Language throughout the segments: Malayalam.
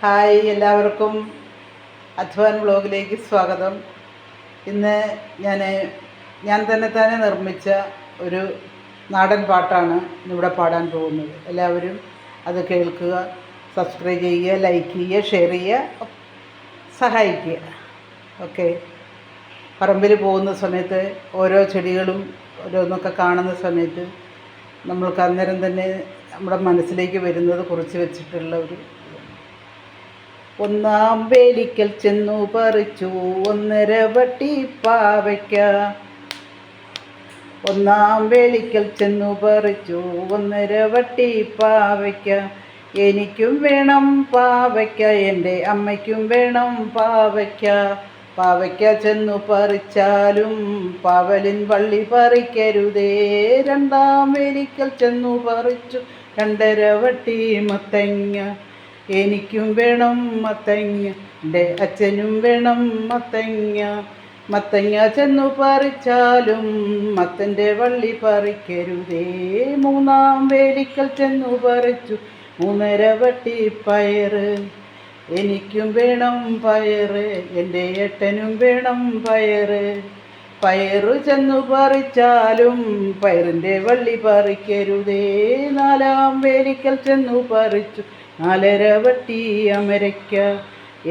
ഹായ്, എല്ലാവർക്കും അധ്വാൻ വ്ളോഗിലേക്ക് സ്വാഗതം. ഇന്ന് ഞാൻ തന്നെ നിർമ്മിച്ച ഒരു നാടൻ പാട്ടാണ് ഇവിടെ പാടാൻ പോകുന്നത്. എല്ലാവരും അത് കേൾക്കുക, സബ്സ്ക്രൈബ് ചെയ്യുക, ലൈക്ക് ചെയ്യുക, ഷെയർ ചെയ്യുക, സഹായിക്കുക. ഓക്കെ. പറമ്പിൽ പോകുന്ന സമയത്ത് ഓരോ ചെടികളും ഓരോന്നൊക്കെ കാണുന്ന സമയത്ത് നമ്മൾക്ക് അന്നേരം തന്നെ നമ്മുടെ മനസ്സിലേക്ക് വരുന്നത് കുറിച്ച് വെച്ചിട്ടുള്ള ഒരു ഒന്നാം വേലിക്കൽ ചെന്നു പറിച്ചു 1.5 വട്ടി പാവയ്ക്ക. ഒന്നാം വേലിക്കൽ ചെന്നു പറിച്ചു 1.5 വട്ടി പാവയ്ക്ക. എനിക്കും വേണം പാവയ്ക്ക, എൻ്റെ അമ്മയ്ക്കും വേണം പാവയ്ക്ക. പാവയ്ക്ക ചെന്നു പറിച്ചാലും പാവലിൻ വള്ളി പറിക്കരുതേ. രണ്ടാം വേലിക്കൽ ചെന്നു പറിച്ചു 2.5 വട്ടി മത്തങ്ങ. എനിക്കും വേണം മത്തങ്ങ, എൻ്റെ അച്ഛനും വേണം മത്തങ്ങ. മത്തങ്ങ ചെന്നു പറിച്ചാലും മത്തൻ്റെ വള്ളി പറിക്കരുതേ. മൂന്നാം വേലിക്കൽ ചെന്നു പറിച്ചു 3.5 വട്ടി പയറ്. എനിക്കും വേണം പയറ്, എൻ്റെ ഏട്ടനും വേണം പയറ്. പയറു ചെന്നു പറിച്ചാലും പയറിൻ്റെ വള്ളി പറിക്കരുതേ. നാലാം വേലിക്കൽ ചെന്നു പറിച്ചു 4.5 വട്ടി അമരയ്ക്ക.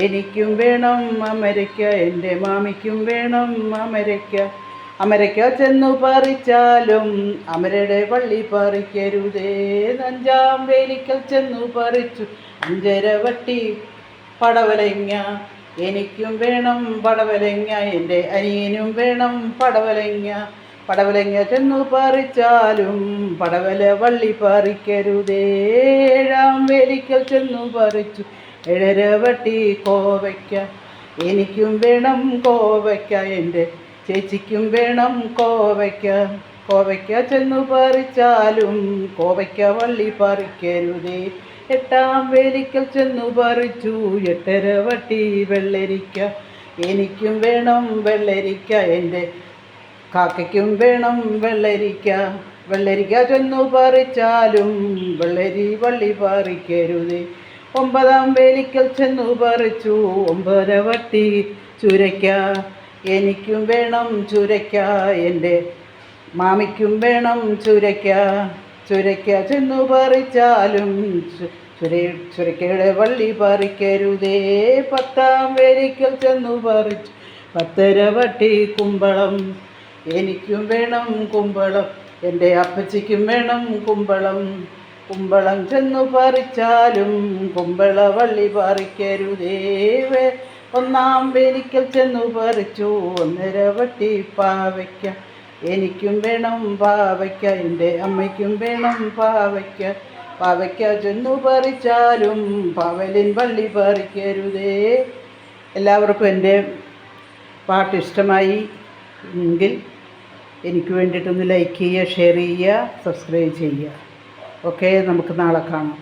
എനിക്കും വേണം അമരയ്ക്ക, എൻ്റെ മാമിക്കും വേണം അമരയ്ക്ക. അമരയ്ക്ക ചെന്നു പറിച്ചാലും അമരയുടെ വള്ളി പറിക്കരുതേ. 5-ാം വേലിക്കൽ ചെന്നു പറിച്ചു 5.5 വട്ടി പടവലങ്ങ. എനിക്കും വേണം പടവലങ്ങ, എൻ്റെ അനിയനും വേണം പടവലങ്ങ. പടവലങ്ങ ചെന്നു പറിച്ചാലും പടവല വള്ളി പറിക്കരുതേ. 7-ാം വേലിക്കൽ ചെന്നു പറിച്ചു 7.5 വട്ടി കോവയ്ക്ക. എനിക്കും വേണം കോവയ്ക്ക, എൻ്റെ ചേച്ചിക്കും വേണം കോവയ്ക്ക. കോവയ്ക്ക ചെന്നു പറിച്ചാലും കോവയ്ക്ക വള്ളി പറിക്കരുതേ. 8-ാം വേലിക്കൽ ചെന്നു പറിച്ചു 8.5 വട്ടി വെള്ളരിക്ക. എനിക്കും വേണം വെള്ളരിക്ക, എൻ്റെ കാക്കയ്ക്കും വേണം വെള്ളരിക്ക. വെള്ളരിക്ക ചെന്നു പറിച്ചാലും വെള്ളരി വള്ളി പറിക്കരുതേ. 9-ാം വേലിക്കൽ ചെന്നു പറിച്ചു 9.5 വട്ടി ചുരയ്ക്ക. എനിക്കും വേണം ചുരയ്ക്ക, എൻ്റെ മാമിക്കും വേണം ചുരയ്ക്ക. ചുരയ്ക്ക ചെന്നു പറിച്ചാലും ചുരയ്ക്കയുടെ വള്ളി പറിക്കരുതേ. 10-ാം വേലിക്കൽ ചെന്നു പറിച്ചു 10.5 വട്ടി കുമ്പളം. എനിക്കും വേണം കുമ്പളം, എൻ്റെ അപ്പച്ചിക്കും വേണം കുമ്പളം. കുമ്പളം ചെന്നു പറിച്ചാലും കുമ്പള വള്ളി പറിക്കരുതേ. 1-ാം വേലിക്കൽ ചെന്നു പറിച്ചു 1.5 വട്ടി പാവയ്ക്ക. എനിക്കും വേണം പാവയ്ക്ക, എൻ്റെ അമ്മയ്ക്കും വേണം പാവയ്ക്ക. പാവയ്ക്ക ചെന്നു പറിച്ചാലും പാവലിൻ വള്ളി പറിക്കരുതേ. എല്ലാവർക്കും എൻ്റെ പാട്ട് ഇഷ്ടമായി എങ്കിൽ എനിക്ക് വേണ്ടിയിട്ടൊന്ന് ലൈക്ക് ചെയ്യുക, ഷെയർ ചെയ്യുക, സബ്സ്ക്രൈബ് ചെയ്യുക. ഓക്കെ, നമുക്ക് നാളെ കാണാം.